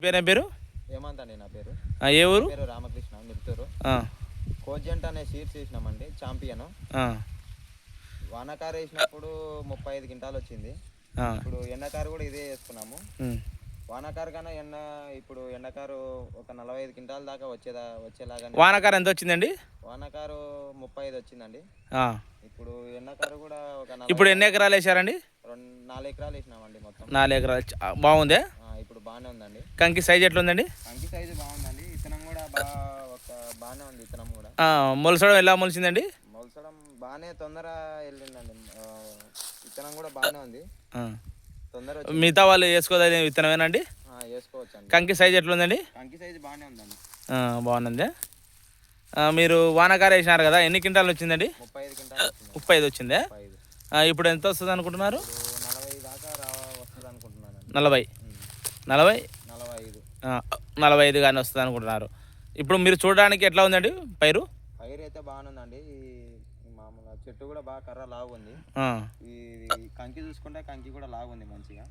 పేరేం పేరు? హేమంత్ అండి నా పేరు. ఏ ఊరు? పేరు రామకృష్ణ, మిర్తూరు. కోజెంట్ అనే సీడ్స్ వేసినామండి, ఛాంపియన్. వానకారు వేసినప్పుడు 35 క్వింటాలు వచ్చింది. ఇప్పుడు ఎండకారు కూడా ఇదే వేసుకున్నాము. వానకారు కన్నా ఇప్పుడు ఎండకారు ఒక 45 క్వింటాల దాకా వచ్చేలాగా. వానకారు ఎంత వచ్చిందండి? వానకారు 35 వచ్చిందండి. ఇప్పుడు ఎండకారు కూడా ఒక ఇప్పుడు ఎన్ని ఎకరాలు వేసారండి? 4 ఎకరాలు వేసినామండి మొత్తం. 4 ఎకరాలు బాగుందే. ఇప్పుడు బాగానే ఉందండి. కంకి సైజ్ ఎట్లా ఉందండి? కంకి సైజు బాగుందండి. విత్తనం కూడా బాగానే ఉంది. విత్తనం కూడా మొలసడం ఎలా మొలిచిందండి? మొలసడం బాగానే తొందర వెళ్ళిందండి. విత్తనం కూడా బాగానే ఉంది. తొందర మిగతా వాళ్ళు వేసుకోదగ్గ విత్తనమేనండి? వేసుకోవచ్చు అండి. కంకి సైజ్ ఎట్లా ఉందండి? కంకి సైజు బాగానే ఉందండి. బాగుంది. మీరు వానకారు వేసినారు కదా, ఎన్ని క్వింటాలు వచ్చిందండి? 35 క్వింటాలు. 35 వచ్చిందే. ఇప్పుడు ఎంత వస్తుంది అనుకుంటున్నారు? 40 దాకా వస్తుంది అనుకుంటున్నాను. 40 45 కానీ వస్తుంది అనుకుంటున్నారు. ఇప్పుడు మీరు చూడడానికి ఎట్లా ఉందండి పైరు? పైరు అయితే బాగానే ఉందండి. మామూలుగా చెట్టు కూడా బాగా కర్ర లాగుంది. ఈ కంకి చూసుకుంటే కంకి కూడా లాగుంది మంచిగా.